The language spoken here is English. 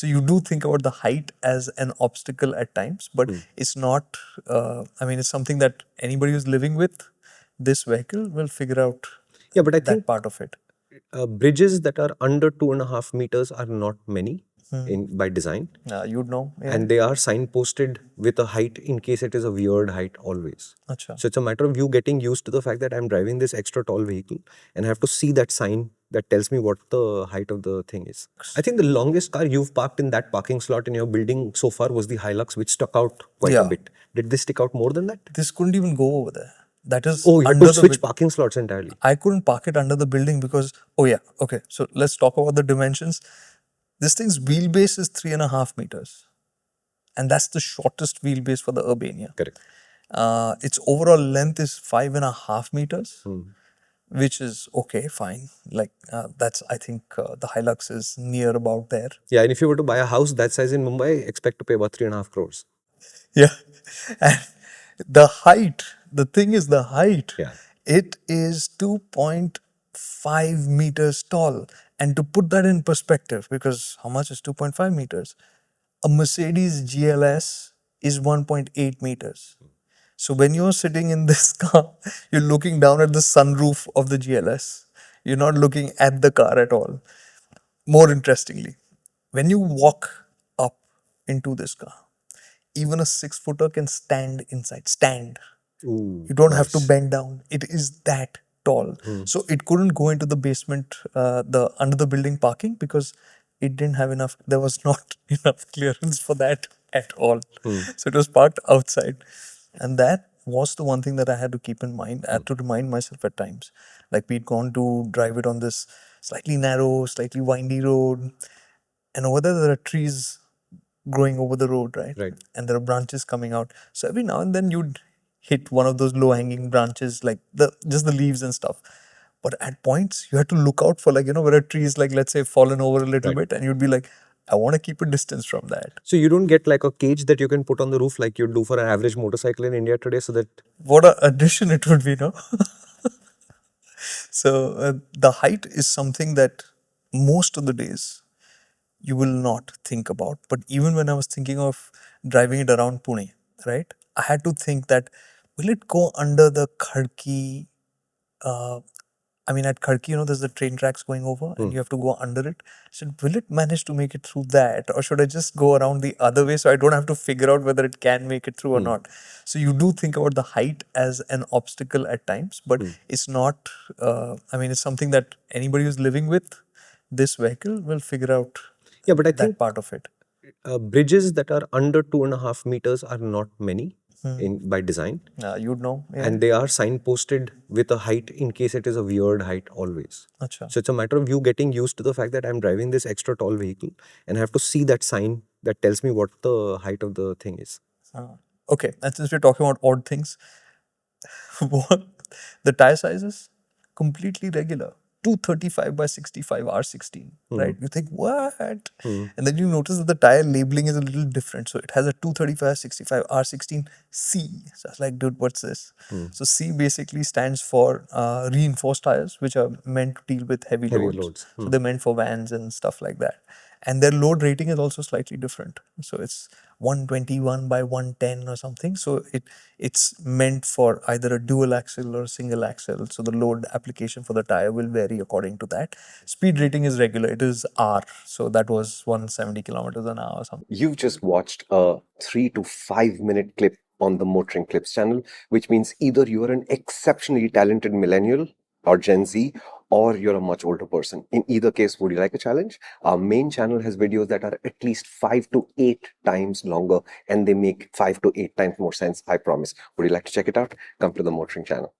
So you do think about the height as an obstacle at times, but it's not, it's something that anybody who's living with this vehicle will figure out Yeah, but I that think part of it. bridges that are under 2.5 meters are not many by design. You'd know. Yeah. And they are signposted with a height in case it is a weird height always. Acha. So it's a matter of you getting used to the fact that I'm driving this extra tall vehicle and I have to see that sign that tells me what the height of the thing is. I think the longest car you've parked in that parking slot in your building so far was the Hilux, which stuck out quite a bit. Did this stick out more than that? This couldn't even go over there. That is Oh, you had under to the switch parking slots entirely. I couldn't park it under the building because, okay. So let's talk about the dimensions. This thing's wheelbase is 3.5 meters. And that's the shortest wheelbase for the Urbania. Correct. Its overall length is 5.5 meters, which is okay, fine. Like that's, I think the Hilux is near about there. Yeah, and if you were to buy a house that size in Mumbai, expect to pay about 3.5 crores. Yeah. And the height, the thing is the height. Yeah. It is 2.5 meters tall. And to put that in perspective, because how much is 2.5 meters? A Mercedes GLS is 1.8 meters. So when you're sitting in this car, you're looking down at the sunroof of the GLS. You're not looking at the car at all. More interestingly, when you walk up into this car, even a 6-footer can stand inside. Stand. Ooh, You don't have to bend down. It is that tall. So it couldn't go into the basement, the under the building parking, because it didn't have enough. There was not enough clearance for that at all. So it was parked outside, and that was the one thing that I had to keep in mind. I had to remind myself at times, like we'd gone to drive it on this slightly narrow, slightly windy road, and over there are trees growing over the road, right? Right. And there are branches coming out. So every now and then you'd hit one of those low-hanging branches, like just the leaves and stuff. But at points you had to look out for, like, where a tree is, like, let's say, fallen over a little bit, and you'd be like, I want to keep a distance from that. So you don't get like a cage that you can put on the roof like you do for an average motorcycle in India today, so that... What an addition it would be, no? So the height is something that most of the days you will not think about. But even when I was thinking of driving it around Pune, right, I had to think that, will it go under the Kharki? At Kharki, there's the train tracks going over and you have to go under it. So will it manage to make it through that? Or should I just go around the other way so I don't have to figure out whether it can make it through or not? So you do think about the height as an obstacle at times, but it's not, it's something that anybody who's living with this vehicle will figure out. Yeah, but I that think part of it. Bridges that are under 2.5 meters are not many by design. You'd know. Yeah. And they are signposted with a height in case it is a weird height always. Acha. So it's a matter of you getting used to the fact that I'm driving this extra tall vehicle and I have to see that sign that tells me what the height of the thing is. Okay, and since we're talking about odd things, the tire sizes, completely regular. 235 by 65 R16, right? You think, what? And then you notice that the tire labeling is a little different. So it has a 235 65 R16 C. So I was like, dude, what's this? So C basically stands for reinforced tires, which are meant to deal with heavy loads. So they're meant for vans and stuff like that. And their load rating is also slightly different. So it's 121 by 110 or something. So it's meant for either a dual axle or a single axle. So the load application for the tire will vary according to that. Speed rating is regular. It is R. So that was 170 kilometers an hour or something. You've just watched a 3 to 5 minute clip on the MotorInc Clips channel, which means either you are an exceptionally talented millennial or Gen Z, or you're a much older person. In either case, would you like a challenge? Our main channel has videos that are at least 5 to 8 times longer, and they make 5 to 8 times more sense, I promise. Would you like to check it out? Come to the MotorInc channel.